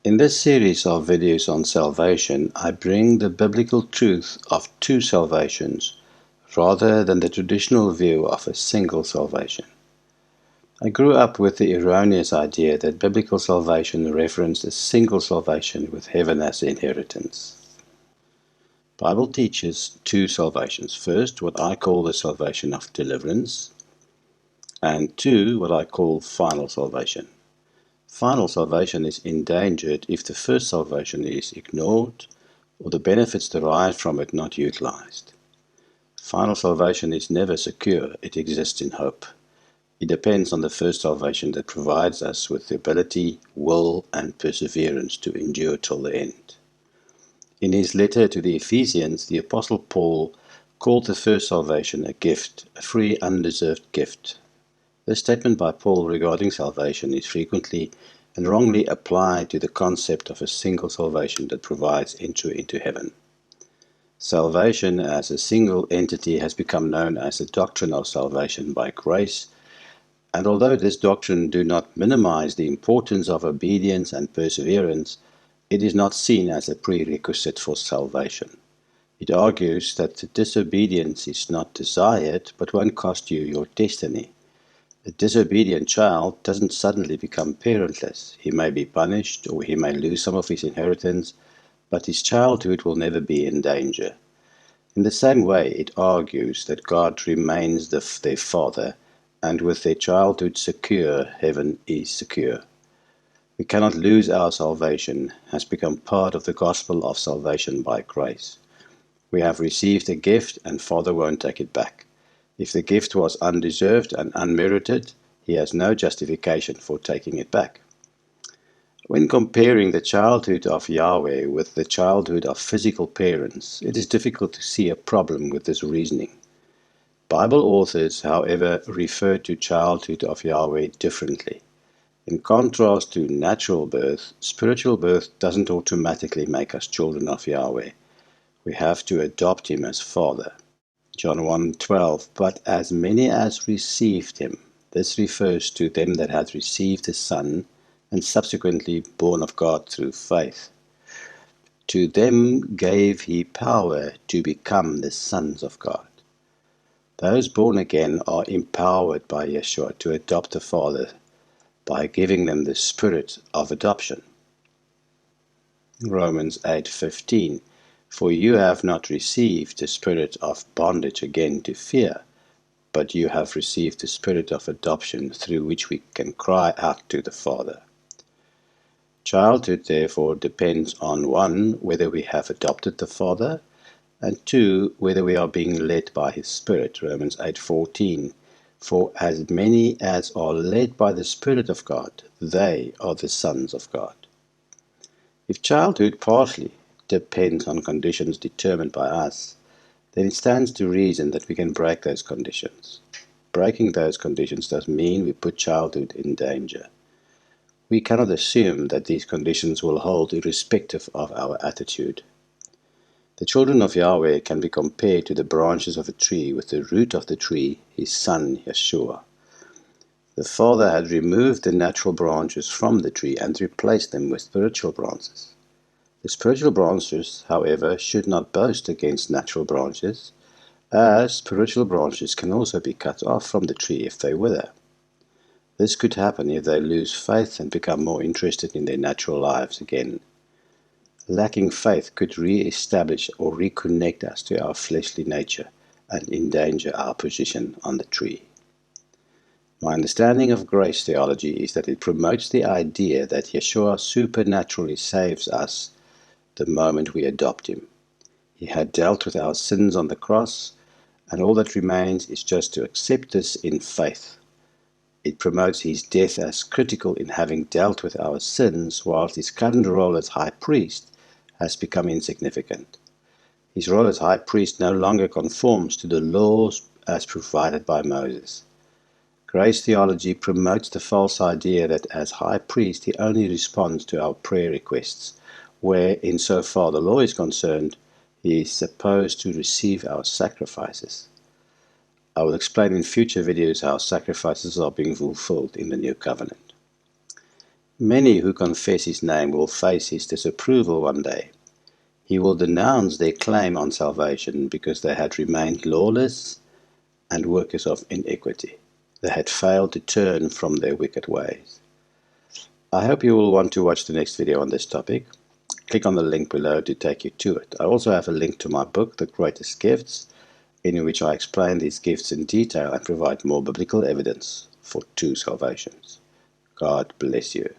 In this series of videos on salvation, I bring the biblical truth of two salvations rather than the traditional view of a single salvation. I grew up with the erroneous idea that biblical salvation referenced a single salvation with heaven as the inheritance. The Bible teaches two salvations. First, what I call the salvation of deliverance, and two, what I call final salvation. Final salvation is endangered if the first salvation is ignored or the benefits derived from it not utilized. Final salvation is never secure, it exists in hope. It depends on the first salvation that provides us with the ability, will, and perseverance to endure till the end. In his letter to the Ephesians, the Apostle Paul called the first salvation a gift, a free, undeserved gift. This statement by Paul regarding salvation is frequently and wrongly applied to the concept of a single salvation that provides entry into heaven. Salvation as a single entity has become known as the doctrine of salvation by grace, and although this doctrine do not minimize the importance of obedience and perseverance, it is not seen as a prerequisite for salvation. It argues that disobedience is not desired, but won't cost you your destiny. A disobedient child doesn't suddenly become parentless. He may be punished or he may lose some of his inheritance, but his childhood will never be in danger. In the same way, it argues that God remains their Father, and with their childhood secure, heaven is secure. We cannot lose our salvation, has become part of the gospel of salvation by grace. We have received a gift, and Father won't take it back. If the gift was undeserved and unmerited, he has no justification for taking it back. When comparing the childhood of Yahweh with the childhood of physical parents, it is difficult to see a problem with this reasoning. Bible authors, however, refer to childhood of Yahweh differently. In contrast to natural birth, spiritual birth doesn't automatically make us children of Yahweh. We have to adopt him as Father. John 1:12, but as many as received him. This refers to them that had received the Son, and subsequently born of God through faith. To them gave he power to become the sons of God. Those born again are empowered by Yeshua to adopt the Father by giving them the spirit of adoption. Romans 8:15, for you have not received the spirit of bondage again to fear, but you have received the spirit of adoption through which we can cry out to the Father. Childhood, therefore, depends on 1, whether we have adopted the Father, and 2, whether we are being led by His Spirit, Romans 8:14. For as many as are led by the Spirit of God, they are the sons of God. If childhood partially depends on conditions determined by us, then it stands to reason that we can break those conditions. Breaking those conditions does mean we put childhood in danger. We cannot assume that these conditions will hold irrespective of our attitude. The children of Yahweh can be compared to the branches of a tree with the root of the tree, his son Yeshua. The Father had removed the natural branches from the tree and replaced them with spiritual branches. The spiritual branches, however, should not boast against natural branches, as spiritual branches can also be cut off from the tree if they wither. This could happen if they lose faith and become more interested in their natural lives again. Lacking faith could re-establish or reconnect us to our fleshly nature and endanger our position on the tree. My understanding of grace theology is that it promotes the idea that Yeshua supernaturally saves us the moment we adopt him. He had dealt with our sins on the cross, and all that remains is just to accept this in faith. It promotes his death as critical in having dealt with our sins, whilst his current role as high priest has become insignificant. His role as high priest no longer conforms to the laws as provided by Moses. Grace theology promotes the false idea that as high priest he only responds to our prayer requests, where, insofar the law is concerned, he is supposed to receive our sacrifices. I will explain in future videos how sacrifices are being fulfilled in the New Covenant. Many who confess his name will face his disapproval one day. He will denounce their claim on salvation because they had remained lawless and workers of iniquity. They had failed to turn from their wicked ways. I hope you will want to watch the next video on this topic. Click on the link below to take you to it. I also have a link to my book, The Greatest Gifts, in which I explain these gifts in detail and provide more biblical evidence for two salvations. God bless you.